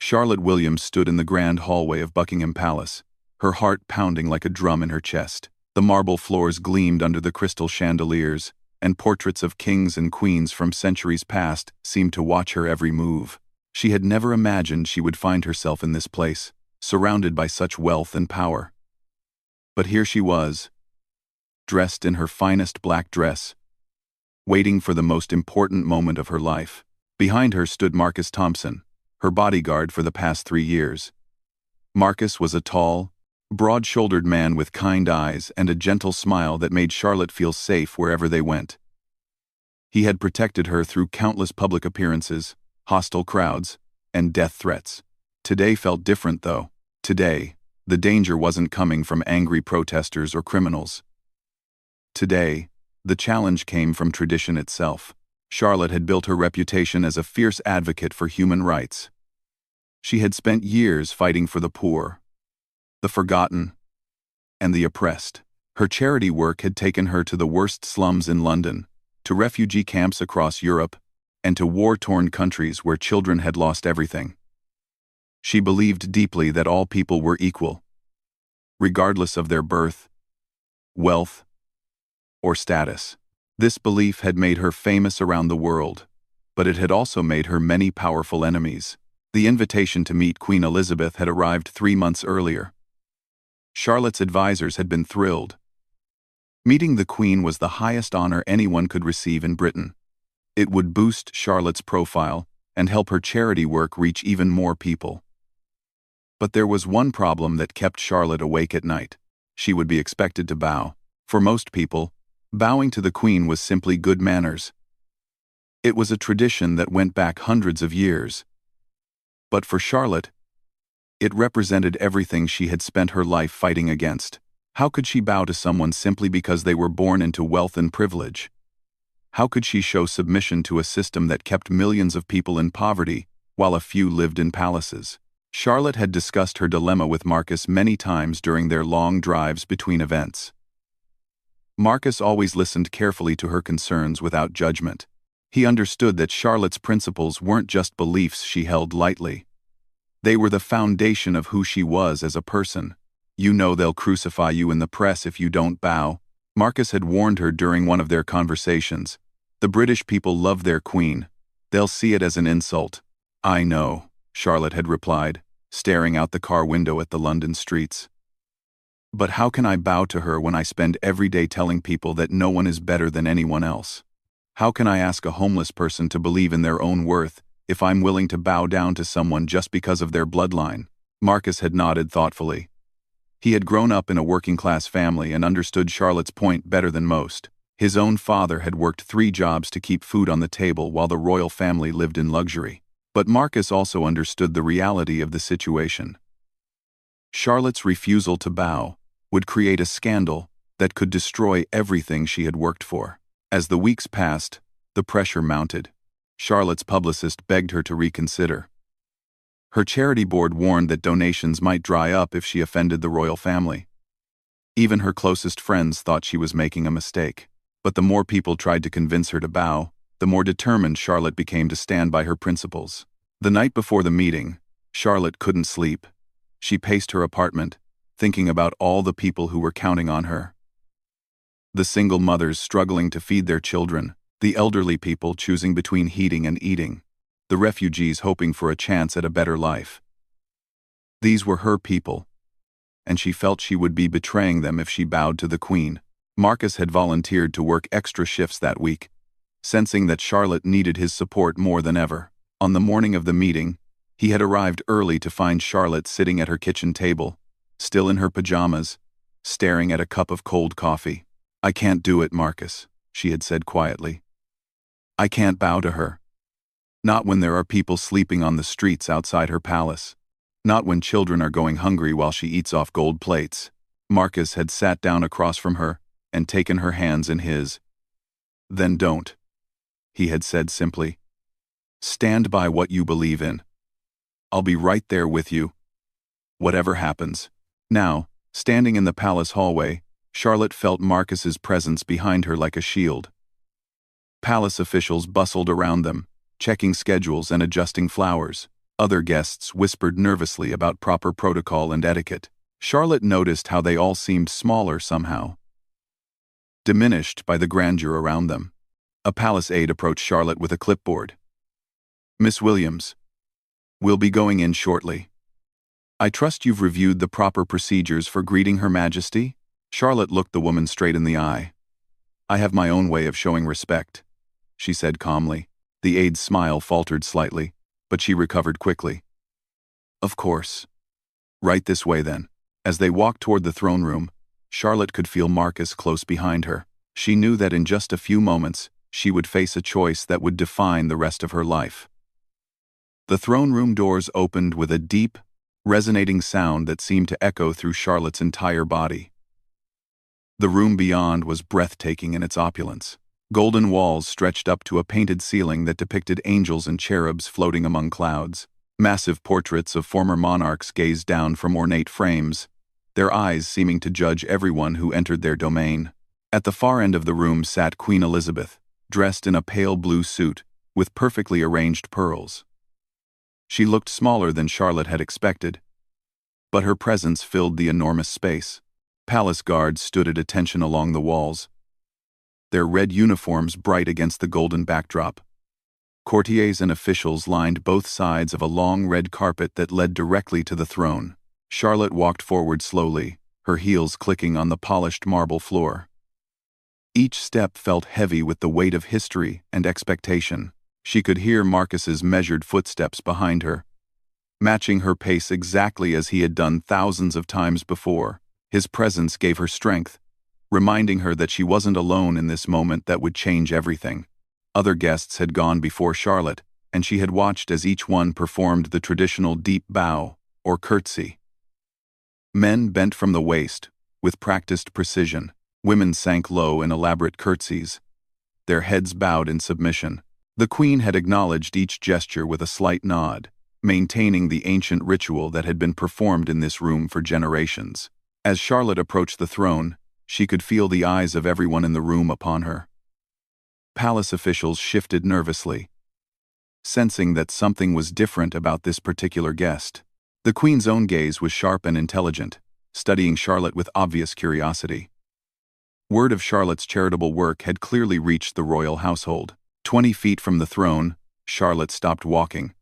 Charlotte Williams stood in the grand hallway of Buckingham Palace, her heart pounding like a drum in her chest. The marble floors gleamed under the crystal chandeliers, and portraits of kings and queens from centuries past seemed to watch her every move. She had never imagined she would find herself in this place, surrounded by such wealth and power. But here she was, dressed in her finest black dress, waiting for the most important moment of her life. Behind her stood Marcus Thompson, her bodyguard for the past 3 years. Marcus was a tall, broad-shouldered man with kind eyes and a gentle smile that made Charlotte feel safe wherever they went. He had protected her through countless public appearances, hostile crowds, and death threats. Today felt different, though. Today, the danger wasn't coming from angry protesters or criminals. Today, the challenge came from tradition itself. Charlotte had built her reputation as a fierce advocate for human rights. She had spent years fighting for the poor, the forgotten, and the oppressed. Her charity work had taken her to the worst slums in London, to refugee camps across Europe, and to war-torn countries where children had lost everything. She believed deeply that all people were equal, regardless of their birth, wealth, or status. This belief had made her famous around the world, but it had also made her many powerful enemies. The invitation to meet Queen Elizabeth had arrived 3 months earlier. Charlotte's advisors had been thrilled. Meeting the Queen was the highest honor anyone could receive in Britain. It would boost Charlotte's profile and help her charity work reach even more people. But there was one problem that kept Charlotte awake at night. She would be expected to bow. For most people, bowing to the Queen was simply good manners. It was a tradition that went back hundreds of years. But for Charlotte, it represented everything she had spent her life fighting against. How could she bow to someone simply because they were born into wealth and privilege? How could she show submission to a system that kept millions of people in poverty while a few lived in palaces? Charlotte had discussed her dilemma with Marcus many times during their long drives between events. Marcus always listened carefully to her concerns without judgment. He understood that Charlotte's principles weren't just beliefs she held lightly. They were the foundation of who she was as a person. "You know they'll crucify you in the press if you don't bow," Marcus had warned her during one of their conversations. "The British people love their queen. They'll see it as an insult." "I know," Charlotte had replied, staring out the car window at the London streets. "But how can I bow to her when I spend every day telling people that no one is better than anyone else? How can I ask a homeless person to believe in their own worth if I'm willing to bow down to someone just because of their bloodline?" Marcus had nodded thoughtfully. He had grown up in a working-class family and understood Charlotte's point better than most. His own father had worked 3 jobs to keep food on the table while the royal family lived in luxury. But Marcus also understood the reality of the situation. Charlotte's refusal to bow would create a scandal that could destroy everything she had worked for. As the weeks passed, the pressure mounted. Charlotte's publicist begged her to reconsider. Her charity board warned that donations might dry up if she offended the royal family. Even her closest friends thought she was making a mistake. But the more people tried to convince her to bow, the more determined Charlotte became to stand by her principles. The night before the meeting, Charlotte couldn't sleep. She paced her apartment, thinking about all the people who were counting on her. The single mothers struggling to feed their children, the elderly people choosing between heating and eating, the refugees hoping for a chance at a better life. These were her people, and she felt she would be betraying them if she bowed to the Queen. Marcus had volunteered to work extra shifts that week, sensing that Charlotte needed his support more than ever. On the morning of the meeting, he had arrived early to find Charlotte sitting at her kitchen table, still in her pajamas, staring at a cup of cold coffee. "I can't do it, Marcus," she had said quietly. "I can't bow to her. Not when there are people sleeping on the streets outside her palace. Not when children are going hungry while she eats off gold plates." Marcus had sat down across from her and taken her hands in his. "Then don't," he had said simply. "Stand by what you believe in. I'll be right there with you, whatever happens." Now, standing in the palace hallway, Charlotte felt Marcus's presence behind her like a shield. Palace officials bustled around them, checking schedules and adjusting flowers. Other guests whispered nervously about proper protocol and etiquette. Charlotte noticed how they all seemed smaller somehow, diminished by the grandeur around them. A palace aide approached Charlotte with a clipboard. "Miss Williams, we'll be going in shortly. I trust you've reviewed the proper procedures for greeting Her Majesty?" Charlotte looked the woman straight in the eye. "I have my own way of showing respect," she said calmly. The aide's smile faltered slightly, but she recovered quickly. "Of course. Right this way then." As they walked toward the throne room, Charlotte could feel Marcus close behind her. She knew that in just a few moments, she would face a choice that would define the rest of her life. The throne room doors opened with a deep, resonating sound that seemed to echo through Charlotte's entire body. The room beyond was breathtaking in its opulence. Golden walls stretched up to a painted ceiling that depicted angels and cherubs floating among clouds. Massive portraits of former monarchs gazed down from ornate frames, their eyes seeming to judge everyone who entered their domain. At the far end of the room sat Queen Elizabeth, dressed in a pale blue suit, with perfectly arranged pearls. She looked smaller than Charlotte had expected, but her presence filled the enormous space. Palace guards stood at attention along the walls, their red uniforms bright against the golden backdrop. Courtiers and officials lined both sides of a long red carpet that led directly to the throne. Charlotte walked forward slowly, her heels clicking on the polished marble floor. Each step felt heavy with the weight of history and expectation. She could hear Marcus's measured footsteps behind her, matching her pace exactly as he had done thousands of times before. His presence gave her strength, reminding her that she wasn't alone in this moment that would change everything. Other guests had gone before Charlotte, and she had watched as each one performed the traditional deep bow, or curtsy. Men bent from the waist, with practiced precision. Women sank low in elaborate curtsies, their heads bowed in submission. The Queen had acknowledged each gesture with a slight nod, maintaining the ancient ritual that had been performed in this room for generations. As Charlotte approached the throne, she could feel the eyes of everyone in the room upon her. Palace officials shifted nervously, sensing that something was different about this particular guest. The Queen's own gaze was sharp and intelligent, studying Charlotte with obvious curiosity. Word of Charlotte's charitable work had clearly reached the royal household. 20 feet from the throne, Charlotte stopped walking.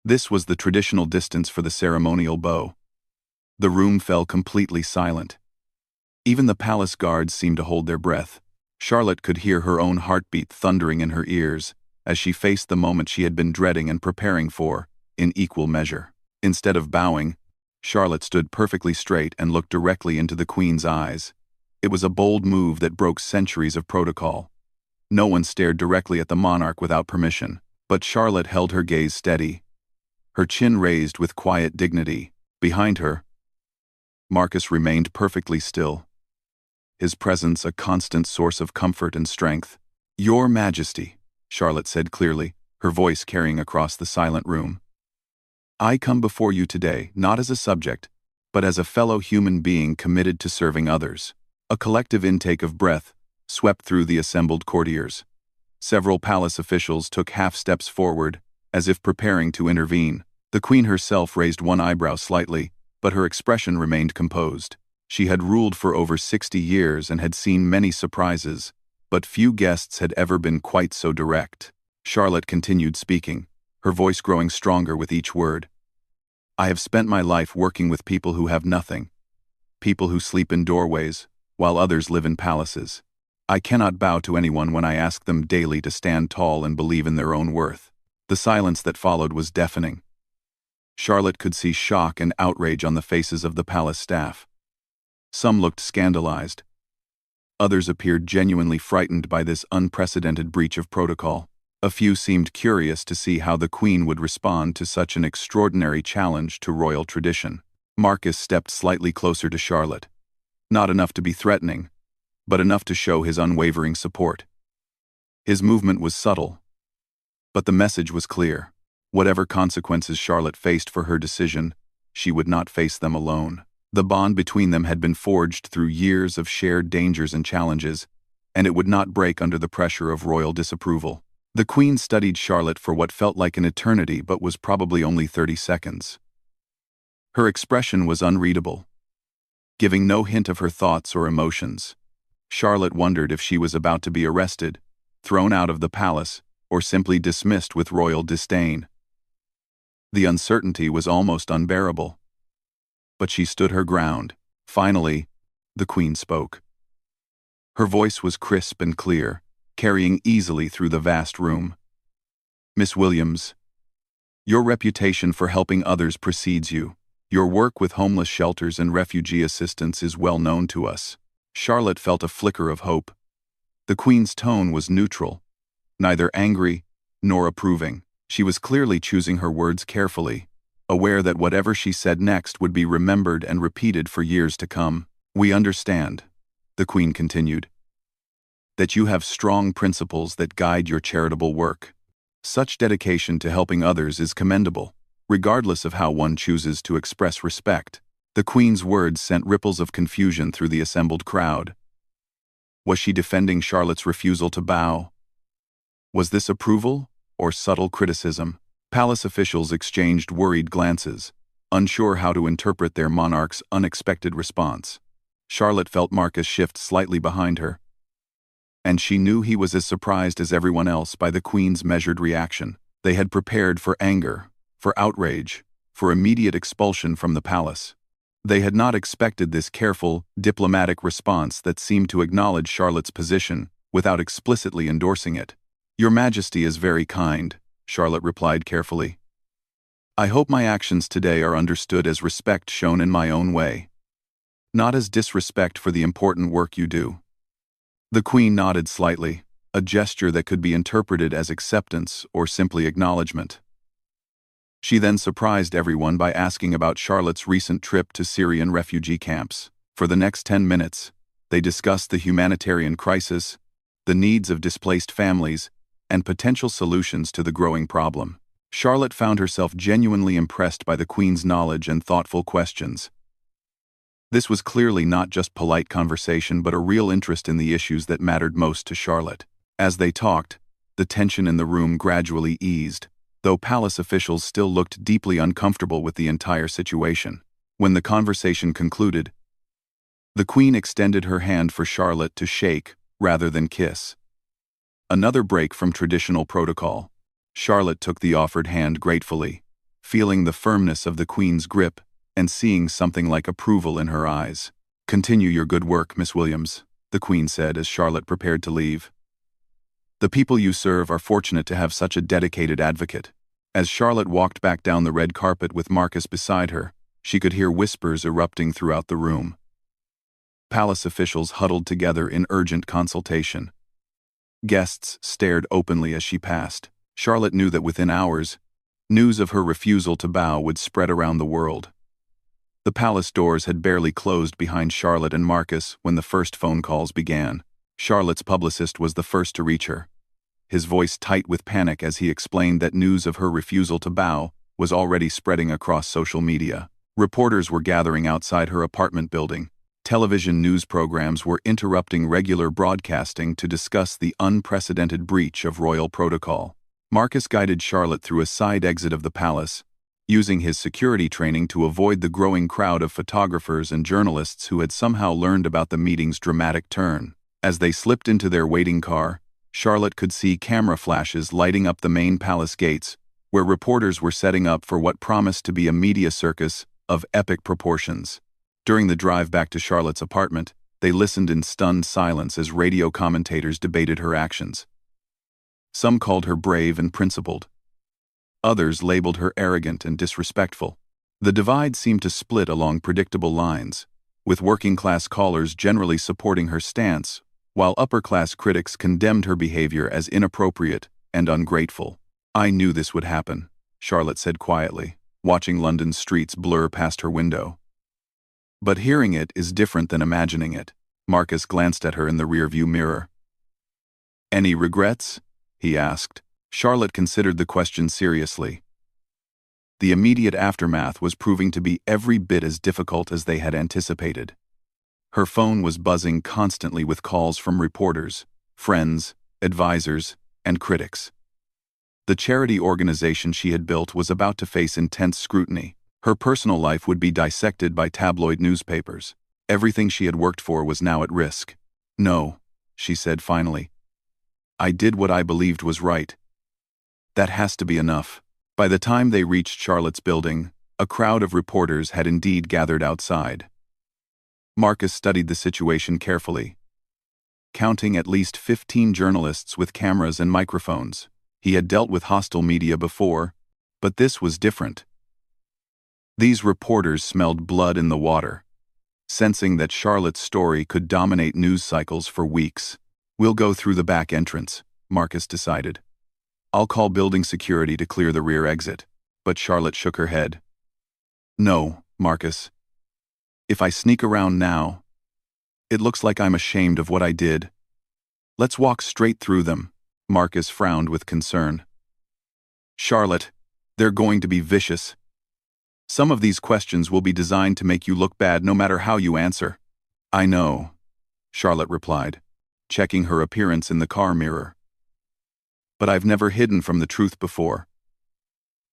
This was the traditional distance for the ceremonial bow. The room fell completely silent. Even the palace guards seemed to hold their breath. Charlotte could hear her own heartbeat thundering in her ears as she faced the moment she had been dreading and preparing for, in equal measure. Instead of bowing, Charlotte stood perfectly straight and looked directly into the Queen's eyes. It was a bold move that broke centuries of protocol. No one stared directly at the monarch without permission, but Charlotte held her gaze steady, her chin raised with quiet dignity. Behind her, Marcus remained perfectly still, his presence a constant source of comfort and strength. "Your Majesty," Charlotte said clearly, her voice carrying across the silent room. "I come before you today not as a subject, but as a fellow human being committed to serving others." A collective intake of breath swept through the assembled courtiers. Several palace officials took half steps forward, as if preparing to intervene. The Queen herself raised one eyebrow slightly, but her expression remained composed. She had ruled for over 60 years and had seen many surprises, but few guests had ever been quite so direct. Charlotte continued speaking, her voice growing stronger with each word. "I have spent my life working with people who have nothing, people who sleep in doorways, while others live in palaces. I cannot bow to anyone when I ask them daily to stand tall and believe in their own worth." The silence that followed was deafening. Charlotte could see shock and outrage on the faces of the palace staff. Some looked scandalized. Others appeared genuinely frightened by this unprecedented breach of protocol. A few seemed curious to see how the Queen would respond to such an extraordinary challenge to royal tradition. Marcus stepped slightly closer to Charlotte. Not enough to be threatening, but enough to show his unwavering support. His movement was subtle, but the message was clear. Whatever consequences Charlotte faced for her decision, she would not face them alone. The bond between them had been forged through years of shared dangers and challenges, and it would not break under the pressure of royal disapproval. The Queen studied Charlotte for what felt like an eternity but was probably only 30 seconds. Her expression was unreadable, giving no hint of her thoughts or emotions. Charlotte wondered if she was about to be arrested, thrown out of the palace, or simply dismissed with royal disdain. The uncertainty was almost unbearable. But she stood her ground. Finally, the Queen spoke. Her voice was crisp and clear, carrying easily through the vast room. "Miss Williams, your reputation for helping others precedes you. Your work with homeless shelters and refugee assistance is well known to us." Charlotte felt a flicker of hope. The Queen's tone was neutral, neither angry nor approving. She was clearly choosing her words carefully, aware that whatever she said next would be remembered and repeated for years to come. "We understand," the Queen continued, "that you have strong principles that guide your charitable work. Such dedication to helping others is commendable, regardless of how one chooses to express respect." The Queen's words sent ripples of confusion through the assembled crowd. Was she defending Charlotte's refusal to bow? Was this approval or subtle criticism? Palace officials exchanged worried glances, unsure how to interpret their monarch's unexpected response. Charlotte felt Marcus shift slightly behind her, and she knew he was as surprised as everyone else by the Queen's measured reaction. They had prepared for anger, for outrage, for immediate expulsion from the palace. They had not expected this careful, diplomatic response that seemed to acknowledge Charlotte's position without explicitly endorsing it. "Your Majesty is very kind," Charlotte replied carefully. "I hope my actions today are understood as respect shown in my own way, not as disrespect for the important work you do." The Queen nodded slightly, a gesture that could be interpreted as acceptance or simply acknowledgement. She then surprised everyone by asking about Charlotte's recent trip to Syrian refugee camps. For the next 10 minutes, they discussed the humanitarian crisis, the needs of displaced families, and potential solutions to the growing problem. Charlotte found herself genuinely impressed by the Queen's knowledge and thoughtful questions. This was clearly not just polite conversation but a real interest in the issues that mattered most to Charlotte. As they talked, the tension in the room gradually eased, though palace officials still looked deeply uncomfortable with the entire situation. When the conversation concluded, the Queen extended her hand for Charlotte to shake rather than kiss. Another break from traditional protocol. Charlotte took the offered hand gratefully, feeling the firmness of the Queen's grip and seeing something like approval in her eyes. "Continue your good work, Miss Williams," the Queen said as Charlotte prepared to leave. "The people you serve are fortunate to have such a dedicated advocate." As Charlotte walked back down the red carpet with Marcus beside her, she could hear whispers erupting throughout the room. Palace officials huddled together in urgent consultation. Guests stared openly as she passed. Charlotte knew that within hours, news of her refusal to bow would spread around the world. The palace doors had barely closed behind Charlotte and Marcus when the first phone calls began. Charlotte's publicist was the first to reach her, his voice tight with panic as he explained that news of her refusal to bow was already spreading across social media. Reporters were gathering outside her apartment building. Television news programs were interrupting regular broadcasting to discuss the unprecedented breach of royal protocol. Marcus guided Charlotte through a side exit of the palace, using his security training to avoid the growing crowd of photographers and journalists who had somehow learned about the meeting's dramatic turn. As they slipped into their waiting car, Charlotte could see camera flashes lighting up the main palace gates, where reporters were setting up for what promised to be a media circus of epic proportions. During the drive back to Charlotte's apartment, they listened in stunned silence as radio commentators debated her actions. Some called her brave and principled. Others labeled her arrogant and disrespectful. The divide seemed to split along predictable lines, with working-class callers generally supporting her stance, while upper-class critics condemned her behavior as inappropriate and ungrateful. "I knew this would happen," Charlotte said quietly, watching London's streets blur past her window. "But hearing it is different than imagining it." Marcus glanced at her in the rearview mirror. "Any regrets?" he asked. Charlotte considered the question seriously. The immediate aftermath was proving to be every bit as difficult as they had anticipated. Her phone was buzzing constantly with calls from reporters, friends, advisors, and critics. The charity organization she had built was about to face intense scrutiny. Her personal life would be dissected by tabloid newspapers. Everything she had worked for was now at risk. "No," she said finally. "I did what I believed was right. That has to be enough." By the time they reached Charlotte's building, a crowd of reporters had indeed gathered outside. Marcus studied the situation carefully, counting at least 15 journalists with cameras and microphones. He had dealt with hostile media before, but this was different. These reporters smelled blood in the water, sensing that Charlotte's story could dominate news cycles for weeks. "We'll go through the back entrance," Marcus decided. "I'll call building security to clear the rear exit." But Charlotte shook her head. "No, Marcus. If I sneak around now, it looks like I'm ashamed of what I did. Let's walk straight through them." Marcus frowned with concern. "Charlotte, they're going to be vicious. Some of these questions will be designed to make you look bad no matter how you answer." "I know," Charlotte replied, checking her appearance in the car mirror. "But I've never hidden from the truth before.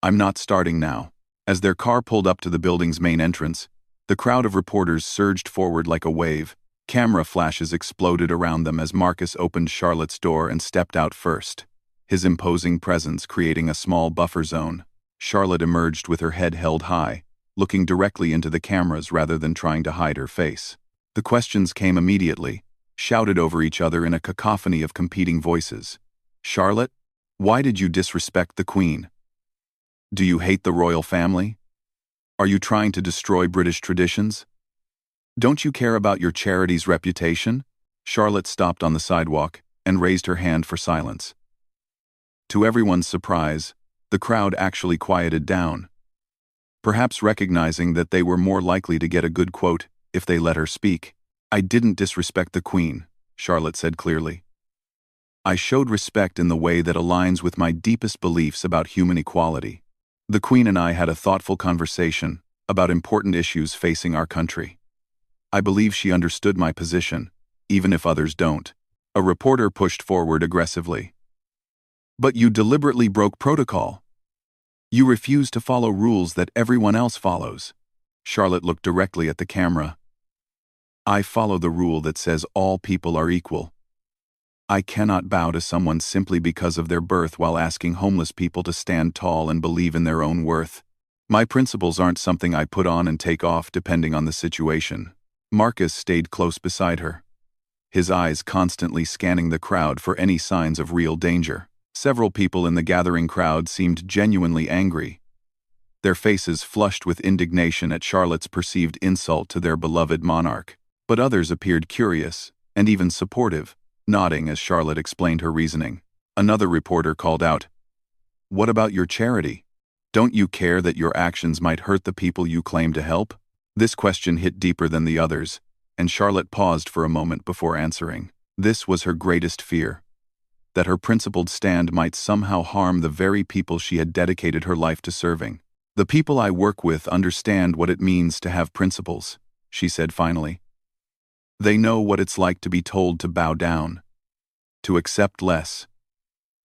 I'm not starting now." As their car pulled up to the building's main entrance, the crowd of reporters surged forward like a wave. Camera flashes exploded around them as Marcus opened Charlotte's door and stepped out first, his imposing presence creating a small buffer zone. Charlotte emerged with her head held high, looking directly into the cameras rather than trying to hide her face. The questions came immediately, shouted over each other in a cacophony of competing voices. "Charlotte, why did you disrespect the Queen? Do you hate the royal family? Are you trying to destroy British traditions? Don't you care about your charity's reputation?" Charlotte stopped on the sidewalk and raised her hand for silence. To everyone's surprise, the crowd actually quieted down, perhaps recognizing that they were more likely to get a good quote if they let her speak. "I didn't disrespect the Queen," Charlotte said clearly. "I showed respect in the way that aligns with my deepest beliefs about human equality. The Queen and I had a thoughtful conversation about important issues facing our country. I believe she understood my position, even if others don't." A reporter pushed forward aggressively. "But you deliberately broke protocol. You refused to follow rules that everyone else follows." Charlotte looked directly at the camera. "I follow the rule that says all people are equal. I cannot bow to someone simply because of their birth while asking homeless people to stand tall and believe in their own worth. My principles aren't something I put on and take off depending on the situation." Marcus stayed close beside her, his eyes constantly scanning the crowd for any signs of real danger. Several people in the gathering crowd seemed genuinely angry, their faces flushed with indignation at Charlotte's perceived insult to their beloved monarch. But others appeared curious, and even supportive, nodding as Charlotte explained her reasoning. Another reporter called out, "What about your charity? Don't you care that your actions might hurt the people you claim to help?" This question hit deeper than the others, and Charlotte paused for a moment before answering. This was her greatest fear, that her principled stand might somehow harm the very people she had dedicated her life to serving. "The people I work with understand what it means to have principles," she said finally. "They know what it's like to be told to bow down, to accept less,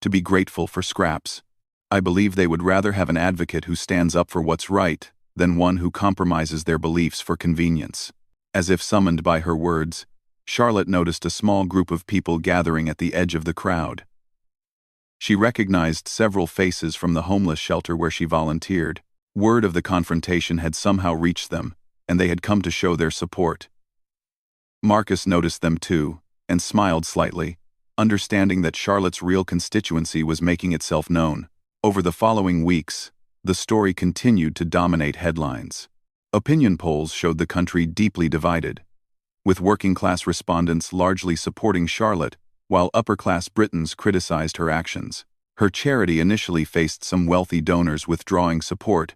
to be grateful for scraps. I believe they would rather have an advocate who stands up for what's right than one who compromises their beliefs for convenience." As if summoned by her words, Charlotte noticed a small group of people gathering at the edge of the crowd. She recognized several faces from the homeless shelter where she volunteered. Word of the confrontation had somehow reached them, and they had come to show their support. Marcus noticed them too, and smiled slightly, understanding that Charlotte's real constituency was making itself known. Over the following weeks, the story continued to dominate headlines. Opinion polls showed the country deeply divided, with working-class respondents largely supporting Charlotte, while upper-class Britons criticized her actions. Her charity initially faced some wealthy donors withdrawing support,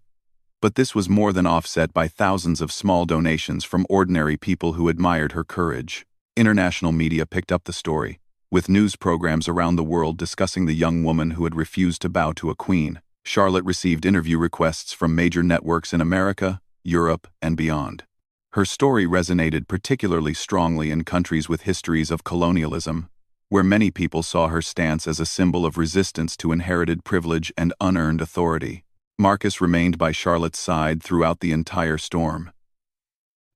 but this was more than offset by thousands of small donations from ordinary people who admired her courage. International media picked up the story, with news programs around the world discussing the young woman who had refused to bow to a queen. Charlotte received interview requests from major networks in America, Europe, and beyond. Her story resonated particularly strongly in countries with histories of colonialism, where many people saw her stance as a symbol of resistance to inherited privilege and unearned authority. Marcus remained by Charlotte's side throughout the entire storm.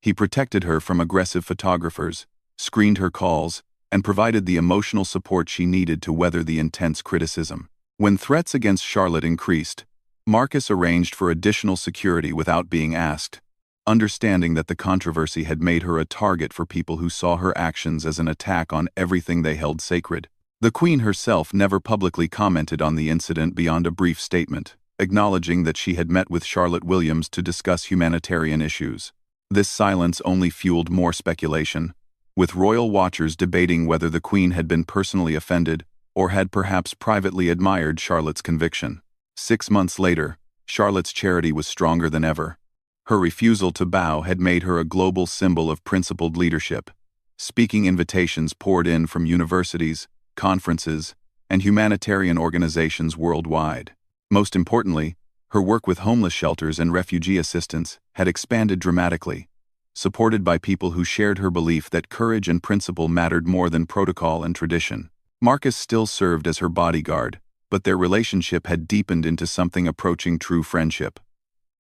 He protected her from aggressive photographers, screened her calls, and provided the emotional support she needed to weather the intense criticism. When threats against Charlotte increased, Marcus arranged for additional security without being asked, understanding that the controversy had made her a target for people who saw her actions as an attack on everything they held sacred. The Queen herself never publicly commented on the incident beyond a brief statement, acknowledging that she had met with Charlotte Williams to discuss humanitarian issues. This silence only fueled more speculation, with royal watchers debating whether the Queen had been personally offended or had perhaps privately admired Charlotte's conviction. 6 months later, Charlotte's charity was stronger than ever. Her refusal to bow had made her a global symbol of principled leadership. Speaking invitations poured in from universities, conferences, and humanitarian organizations worldwide. Most importantly, her work with homeless shelters and refugee assistance had expanded dramatically, supported by people who shared her belief that courage and principle mattered more than protocol and tradition. Marcus still served as her bodyguard, but their relationship had deepened into something approaching true friendship.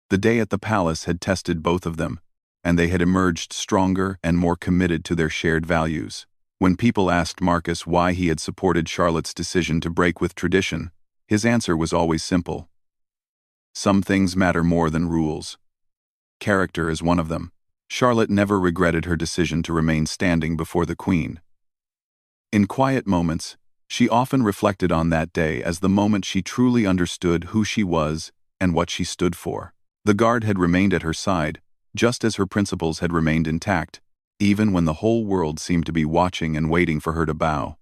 The day at the palace had tested both of them, and they had emerged stronger and more committed to their shared values. When people asked Marcus why he had supported Charlotte's decision to break with tradition, his answer was always simple. Some things matter more than rules. Character is one of them. Charlotte never regretted her decision to remain standing before the Queen. In quiet moments, she often reflected on that day as the moment she truly understood who she was and what she stood for. The guard had remained at her side, just as her principles had remained intact, even when the whole world seemed to be watching and waiting for her to bow.